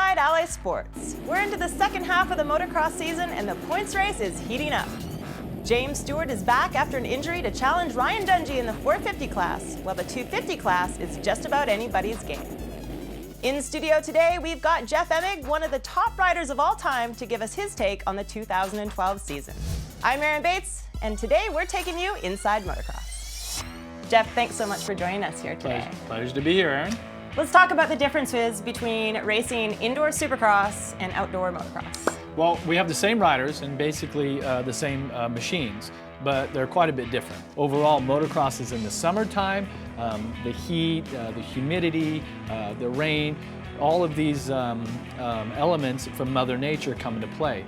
Inside Alli Sports. We're into the second half of the motocross season and the points race is heating up. James Stewart is back after an injury to challenge Ryan Dungey in the 450 class, while the 250 class is just about anybody's game. In studio today, we've got Jeff Emig, one of the top riders of all time, to give us his take on the 2012 season. I'm Erin Bates, and today we're taking you inside motocross. Jeff, thanks so much for joining us here today. Pleasure to be here, Erin. Let's talk about the differences between racing indoor supercross and outdoor motocross. Well, we have the same riders and basically the same machines, but they're quite a bit different. Overall, motocross is in the summertime. The heat, the humidity, the rain, all of these elements from Mother Nature come into play.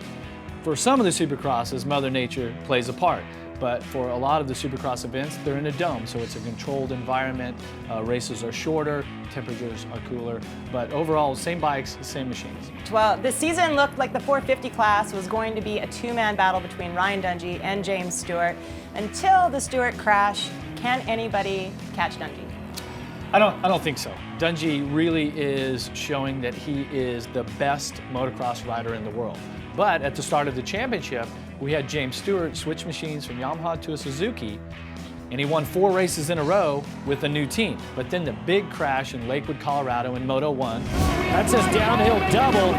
For some of the supercrosses, Mother Nature plays a part. But for a lot of the supercross events, they're in a dome, so it's a controlled environment. Races are shorter, temperatures are cooler, but overall, same bikes, same machines. Well, this season looked like the 450 class was going to be a two-man battle between Ryan Dungey and James Stewart. Until the Stewart crash, can anybody catch Dungey? I don't think so. Dungey really is showing that he is the best motocross rider in the world. But at the start of the championship, we had James Stewart switch machines from Yamaha to a Suzuki, and he won 4 races in a row with a new team. But then the big crash in Lakewood, Colorado in Moto 1. That's his downhill double.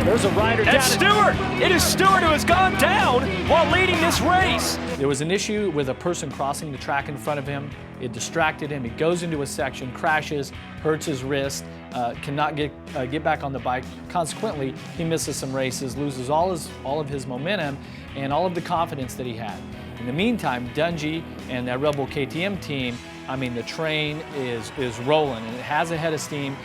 There's a rider down. It's Stewart! It is Stewart who has gone down while leading this race. There was an issue with a person crossing the track in front of him. It distracted him. He goes into a section, crashes, hurts his wrist, cannot get back on the bike. Consequently, he misses some races, loses all of his momentum and all of the confidence that he had. In the meantime, Dungey and that Red Bull KTM team, I mean, the train is rolling and it has a head of steam.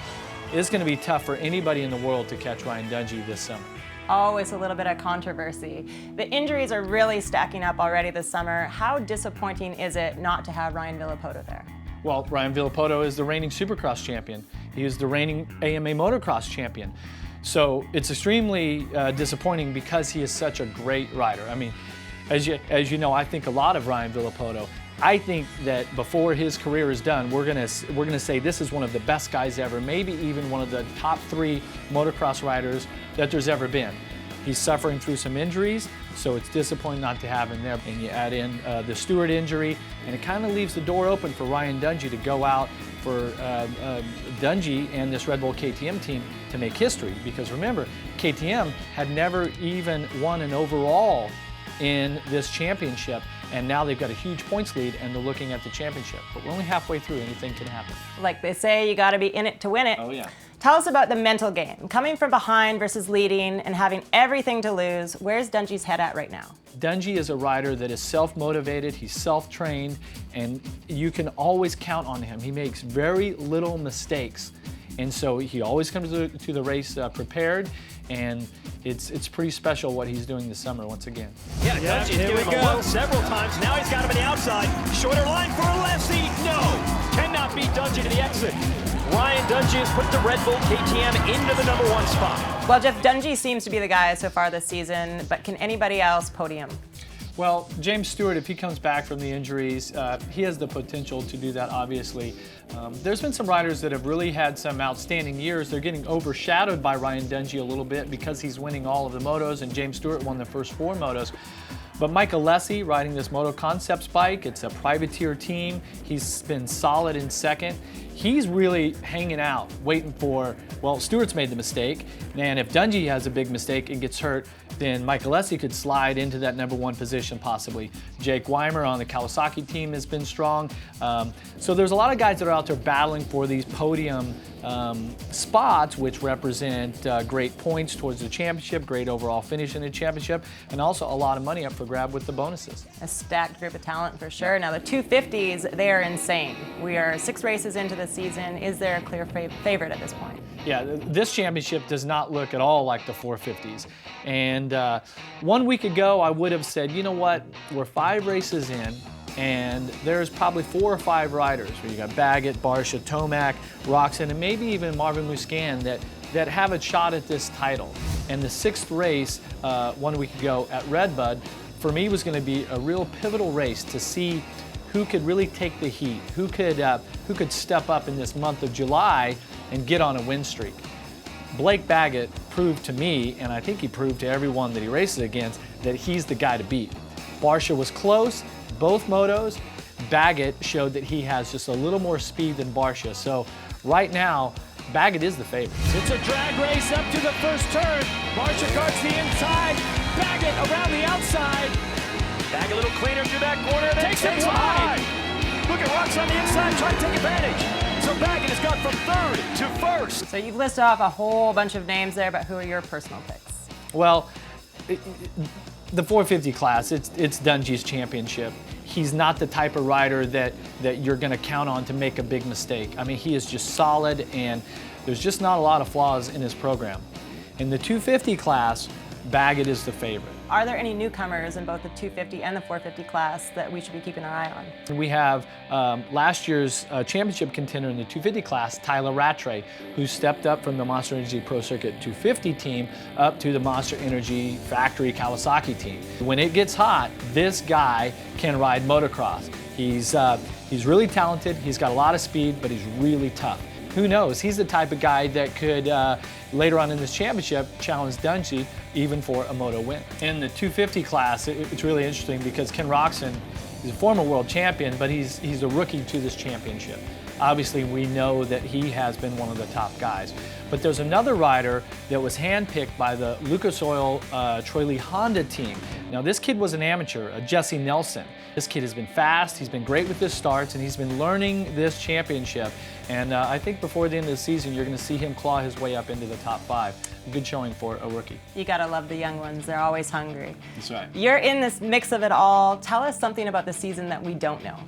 It's going to be tough for anybody in the world to catch Ryan Dungey this summer. Always a little bit of controversy. The injuries are really stacking up already this summer. How disappointing is it not to have Ryan Villopoto there? Well, Ryan Villopoto is the reigning Supercross champion. He is the reigning AMA Motocross champion. So it's extremely disappointing because he is such a great rider. I mean, as you know, I think a lot of Ryan Villopoto. I think that before his career is done, we're gonna say this is one of the best guys ever, maybe even one of the top 3 motocross riders that there's ever been. He's suffering through some injuries, so it's disappointing not to have him there. And you add in the Stewart injury, and it kind of leaves the door open for Ryan Dungey to go out for Dungey and this Red Bull KTM team to make history. Because remember, KTM had never even won an overall in this championship, and now they've got a huge points lead and they're looking at the championship. But we're only halfway through, anything can happen. Like they say, you gotta be in it to win it. Oh yeah. Tell us about the mental game. Coming from behind versus leading and having everything to lose, where's Dungey's head at right now? Dungey is a rider that is self-motivated, he's self-trained, and you can always count on him. He makes very little mistakes. And so he always comes to the race prepared, and it's pretty special what he's doing this summer once again. Yeah, Dungey's given him a look several times. Now he's got him on the outside. Shorter line for a lefty. No, cannot beat Dungey to the exit. Ryan Dungey has put the Red Bull KTM into the #1 spot. Well, Jeff, Dungey seems to be the guy so far this season, but can anybody else podium? Well, James Stewart, if he comes back from the injuries, he has the potential to do that, obviously. There's been some riders that have really had some outstanding years. They're getting overshadowed by Ryan Dungey a little bit because he's winning all of the motos, and James Stewart won the first 4 motos. But Mike Alessi riding this Moto Concepts bike, it's a privateer team. He's been solid in second. He's really hanging out, waiting for, well, Stewart's made the mistake, and if Dungey has a big mistake and gets hurt, then Mike Alessi could slide into that #1 position possibly. Jake Weimer on the Kawasaki team has been strong. So there's a lot of guys that are out there battling for these podium spots, which represent great points towards the championship, great overall finish in the championship, and also a lot of money up for grab with the bonuses. A stacked group of talent for sure. Now the 250s, they are insane. We are 6 races into the season. Is there a clear favorite at this point? Yeah, this championship does not look at all like the 450s. And 1 week ago, I would have said, you know what, we're 5 races in, and there's probably 4 or 5 riders, where you got Baggett, Barsha, Tomac, Roxon, and maybe even Marvin Musquin that have a shot at this title. And the 6th race 1 week ago at Redbud, for me, was going to be a real pivotal race to see who could really take the heat, who could step up in this month of July and get on a win streak. Blake Baggett proved to me, and I think he proved to everyone that he races against, that he's the guy to beat. Barcia was close, both motos. Baggett showed that he has just a little more speed than Barcia. So right now, Baggett is the favorite. It's a drag race up to the first turn. Barcia guards the inside. Baggett around the outside. Back a little cleaner through that corner. Takes it wide. Look at Rock's on the inside trying to take advantage. So Baggett has gone from third to first. So you've listed off a whole bunch of names there, but who are your personal picks? Well, the 450 class, it's Dungey's championship. He's not the type of rider that you're going to count on to make a big mistake. I mean, he is just solid, and there's just not a lot of flaws in his program. In the 250 class, Baggett is the favorite. Are there any newcomers in both the 250 and the 450 class that we should be keeping our eye on? We have last year's championship contender in the 250 class, Tyler Rattray, who stepped up from the Monster Energy Pro Circuit 250 team up to the Monster Energy Factory Kawasaki team. When it gets hot, this guy can ride motocross. He's really talented, he's got a lot of speed, but he's really tough. Who knows, he's the type of guy that could, later on in this championship, challenge Dungey even for a moto win. In the 250 class, it's really interesting because Ken Roczen is a former world champion, but he's a rookie to this championship. Obviously, we know that he has been one of the top guys. But there's another rider that was handpicked by the Lucas Oil Troy Lee Honda team. Now, this kid was an amateur, Jesse Nelson. This kid has been fast, he's been great with his starts, and he's been learning this championship. And I think before the end of the season, you're going to see him claw his way up into the top 5. A good showing for a rookie. You gotta love the young ones, they're always hungry. That's right. You're in this mix of it all. Tell us something about the season that we don't know.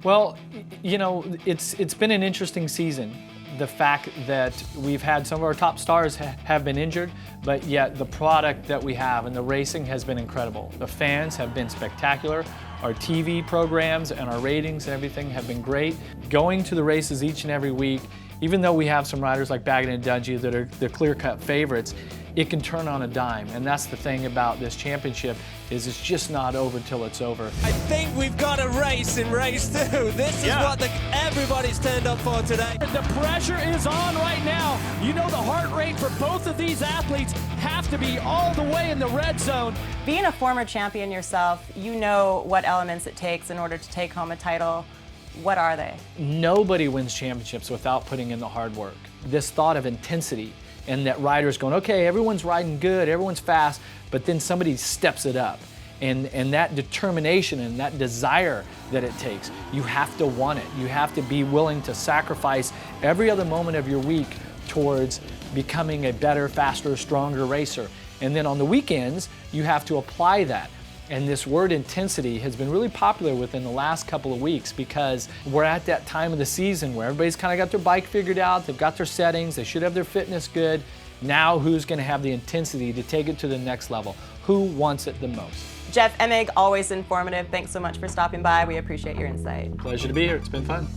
Well, you know, it's been an interesting season. The fact that we've had some of our top stars have been injured, but yet the product that we have and the racing has been incredible. The fans have been spectacular. Our TV programs and our ratings and everything have been great. Going to the races each and every week, even though we have some riders like Baggett and Dungey that are the clear-cut favorites, it can turn on a dime. And that's the thing about this championship, is it's just not over till it's over. I think we've got a race in race 2. This is what everybody's turned up for today. The pressure is on right now. You know the heart rate for both of these athletes have to be all the way in the red zone. Being a former champion yourself, you know what elements it takes in order to take home a title. What are they? Nobody wins championships without putting in the hard work. This thought of intensity, and that riders going, okay, everyone's riding good, everyone's fast, but then somebody steps it up. And that determination and that desire that it takes, you have to want it. You have to be willing to sacrifice every other moment of your week towards becoming a better, faster, stronger racer. And then on the weekends, you have to apply that. And this word intensity has been really popular within the last couple of weeks because we're at that time of the season where everybody's kind of got their bike figured out, they've got their settings, they should have their fitness good. Now who's going to have the intensity to take it to the next level? Who wants it the most? Jeff Emig, always informative. Thanks so much for stopping by. We appreciate your insight. Pleasure to be here. It's been fun.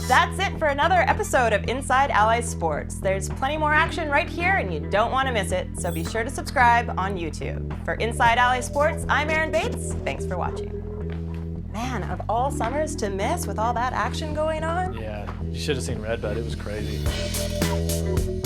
That's it for another episode of Inside Alli Sports. There's plenty more action right here, and you don't want to miss it, so be sure to subscribe on YouTube. For Inside Alli Sports, I'm Erin Bates. Thanks for watching. Man, of all summers to miss with all that action going on? Yeah, you should have seen Redbud. It was crazy.